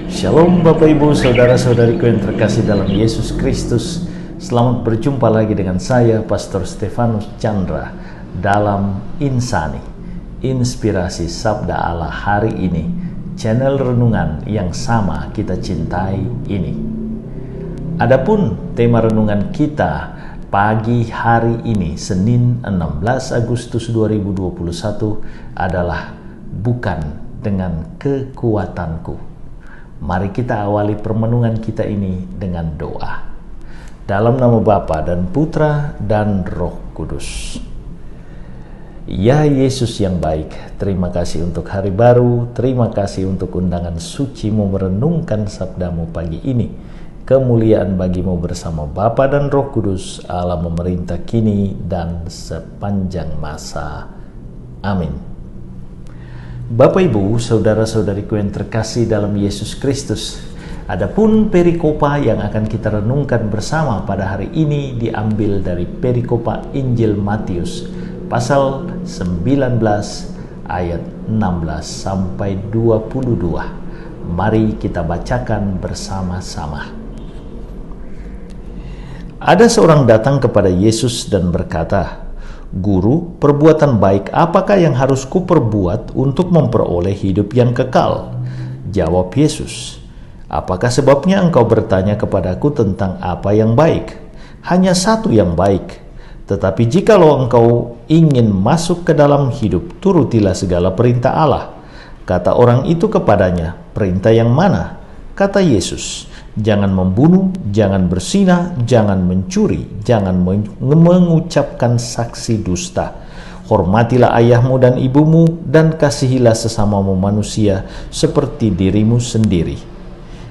Shalom Bapak Ibu Saudara-saudariku yang terkasih dalam Yesus Kristus. Selamat berjumpa lagi dengan saya Pastor Stefanus Chandra dalam Insani, Inspirasi Sabda Allah hari ini, channel renungan yang sama kita cintai ini. Adapun tema renungan kita pagi hari ini, Senin 16 Agustus 2021 adalah bukan dengan kekuatanku. Mari kita awali permenungan kita ini dengan doa. Dalam nama Bapa dan Putra dan Roh Kudus. Ya Yesus yang baik, terima kasih untuk hari baru, terima kasih untuk undangan suci-Mu merenungkan sabda-Mu pagi ini. Kemuliaan bagi-Mu bersama Bapa dan Roh Kudus, Allah memerintah kini dan sepanjang masa. Amin. Bapak Ibu, saudara-saudariku yang terkasih dalam Yesus Kristus, adapun perikopa yang akan kita renungkan bersama pada hari ini diambil dari perikopa Injil Matius pasal 19 ayat 16 sampai 22. Mari kita bacakan bersama-sama. Ada seorang datang kepada Yesus dan berkata, "Guru, perbuatan baik apakah yang harus kuperbuat untuk memperoleh hidup yang kekal?" Jawab Yesus, "Apakah sebabnya engkau bertanya kepadaku tentang apa yang baik? Hanya satu yang baik. Tetapi jikalau engkau ingin masuk ke dalam hidup, turutilah segala perintah Allah." Kata orang itu kepadanya, "Perintah yang mana?" Kata Yesus, "Jangan membunuh, jangan berzina, jangan mencuri, jangan mengucapkan saksi dusta. Hormatilah ayahmu dan ibumu, dan kasihilah sesamamu manusia seperti dirimu sendiri."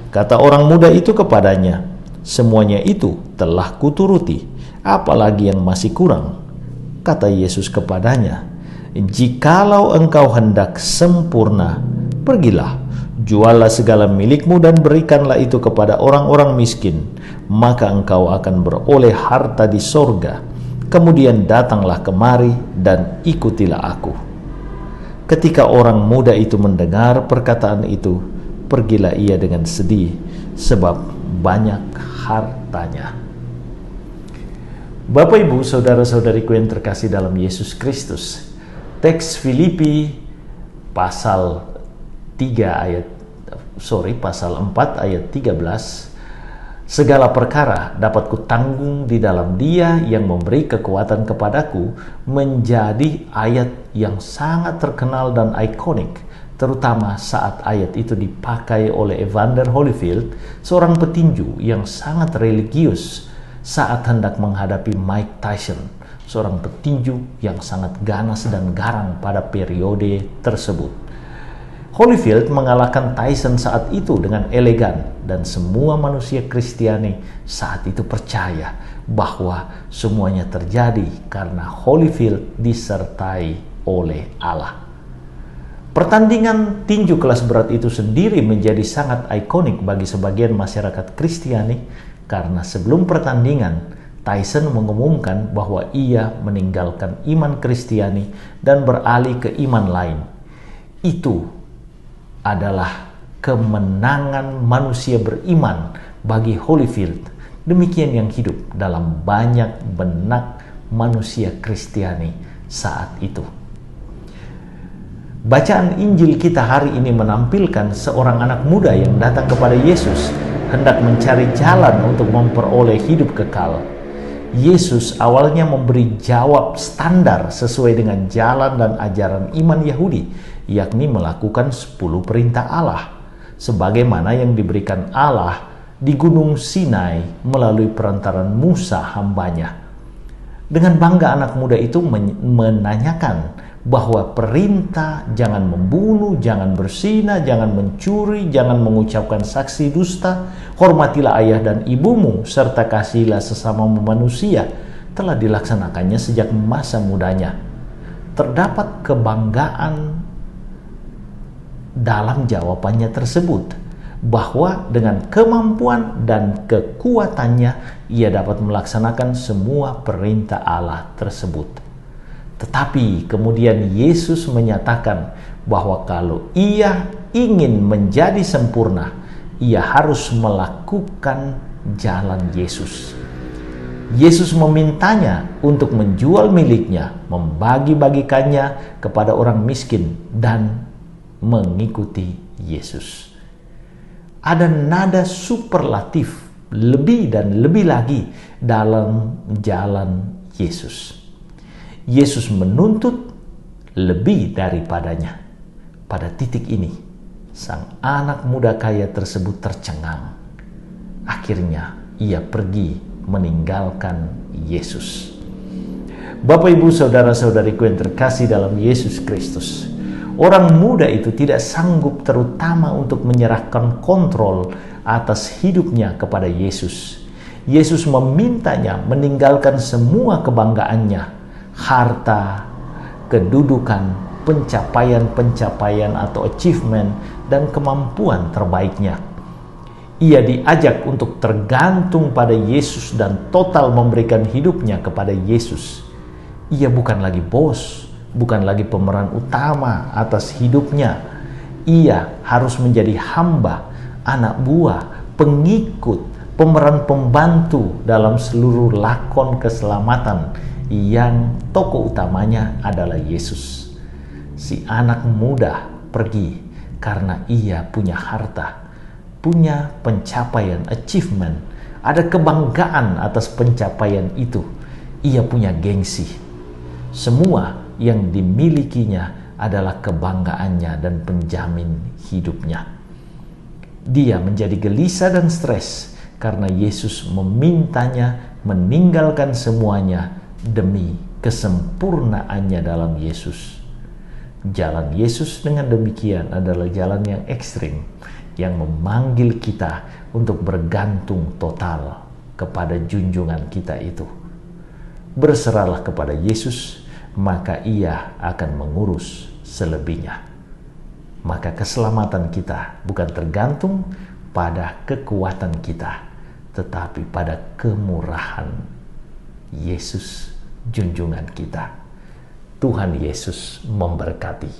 Kata orang muda itu kepadanya, "Semuanya itu telah kuturuti, apalagi yang masih kurang?" Kata Yesus kepadanya, "Jikalau engkau hendak sempurna, pergilah, juallah segala milikmu dan berikanlah itu kepada orang-orang miskin, maka engkau akan beroleh harta di sorga. Kemudian datanglah kemari dan ikutilah aku." Ketika orang muda itu mendengar perkataan itu, pergilah ia dengan sedih, sebab banyak hartanya. Bapak Ibu, saudara-saudariku yang terkasih dalam Yesus Kristus, teks Filipi pasal 4 ayat 13, "Segala perkara dapat kutanggung di dalam Dia yang memberi kekuatan kepadaku," menjadi ayat yang sangat terkenal dan ikonik, terutama saat ayat itu dipakai oleh Evander Holyfield, seorang petinju yang sangat religius saat hendak menghadapi Mike Tyson, seorang petinju yang sangat ganas dan garang pada periode tersebut. Holyfield mengalahkan Tyson saat itu dengan elegan, dan semua manusia Kristiani saat itu percaya bahwa semuanya terjadi karena Holyfield disertai oleh Allah. Pertandingan tinju kelas berat itu sendiri menjadi sangat ikonik bagi sebagian masyarakat Kristiani karena sebelum pertandingan Tyson mengumumkan bahwa ia meninggalkan iman Kristiani dan beralih ke iman lain. Itu adalah kemenangan manusia beriman bagi Holyfield. Demikian yang hidup dalam banyak benak manusia Kristiani saat itu. Bacaan Injil kita hari ini menampilkan seorang anak muda yang datang kepada Yesus hendak mencari jalan untuk memperoleh hidup kekal. Yesus awalnya memberi jawab standar sesuai dengan jalan dan ajaran iman Yahudi, yakni melakukan 10 perintah Allah, sebagaimana yang diberikan Allah di Gunung Sinai melalui perantaran Musa hambanya. Dengan bangga anak muda itu menanyakan bahwa perintah jangan membunuh, jangan berzina, jangan mencuri, jangan mengucapkan saksi dusta, hormatilah ayah dan ibumu, serta kasihilah sesamamu manusia, telah dilaksanakannya sejak masa mudanya. Terdapat kebanggaan dalam jawabannya tersebut, bahwa dengan kemampuan dan kekuatannya ia dapat melaksanakan semua perintah Allah tersebut. Tetapi kemudian Yesus menyatakan bahwa kalau ia ingin menjadi sempurna, ia harus melakukan jalan Yesus. Yesus memintanya untuk menjual miliknya, membagi-bagikannya kepada orang miskin, dan mengikuti Yesus. Ada nada superlatif, lebih dan lebih lagi dalam jalan Yesus. Yesus menuntut lebih daripadanya. Pada titik ini, sang anak muda kaya tersebut tercengang. Akhirnya, ia pergi meninggalkan Yesus. Bapak, Ibu, saudara-saudariku yang terkasih dalam Yesus Kristus, orang muda itu tidak sanggup terutama untuk menyerahkan kontrol atas hidupnya kepada Yesus. Yesus memintanya meninggalkan semua kebanggaannya, harta, kedudukan, pencapaian-pencapaian atau achievement, dan kemampuan terbaiknya. Ia diajak untuk tergantung pada Yesus dan total memberikan hidupnya kepada Yesus. Ia bukan lagi bos, bukan lagi pemeran utama atas hidupnya. Ia harus menjadi hamba, anak buah, pengikut, pemeran pembantu dalam seluruh lakon keselamatan yang tokoh utamanya adalah Yesus. Si anak muda pergi karena ia punya harta, punya pencapaian, achievement, ada kebanggaan atas pencapaian itu. Ia punya gengsi. Semua yang dimilikinya adalah kebanggaannya dan penjamin hidupnya. Dia menjadi gelisah dan stres karena Yesus memintanya meninggalkan semuanya demi kesempurnaannya dalam Yesus. Jalan Yesus dengan demikian adalah jalan yang ekstrim, yang memanggil kita untuk bergantung total kepada junjungan kita itu. Berserahlah kepada Yesus, maka Ia akan mengurus selebihnya. Maka keselamatan kita bukan tergantung pada kekuatan kita, tetapi pada kemurahan Yesus, junjungan kita. Tuhan Yesus memberkati.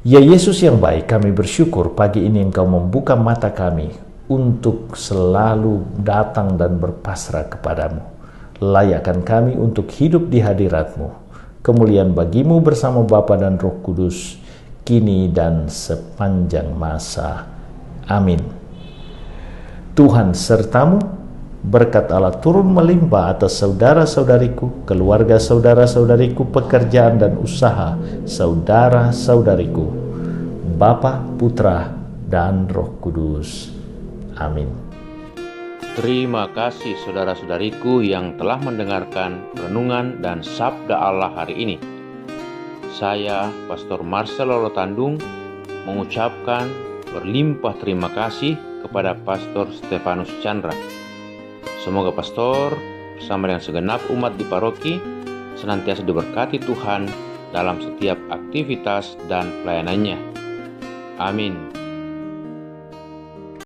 Ya Yesus yang baik, kami bersyukur pagi ini Engkau membuka mata kami untuk selalu datang dan berpasrah kepadamu. Layakkan kami untuk hidup di hadirat-Mu. Kemuliaan bagi-Mu bersama Bapa dan Roh Kudus, kini dan sepanjang masa. Amin. Tuhan sertamu. Berkat Allah turun melimpah atas saudara-saudariku, keluarga saudara-saudariku, pekerjaan dan usaha saudara-saudariku, Bapa, Putra, dan Roh Kudus. Amin. Terima kasih saudara-saudariku yang telah mendengarkan renungan dan sabda Allah hari ini. Saya, Pastor Marcelo Rotandung, mengucapkan berlimpah terima kasih kepada Pastor Stefanus Chandra. Semoga pastor bersama dengan segenap umat di paroki senantiasa diberkati Tuhan dalam setiap aktivitas dan pelayanannya. Amin.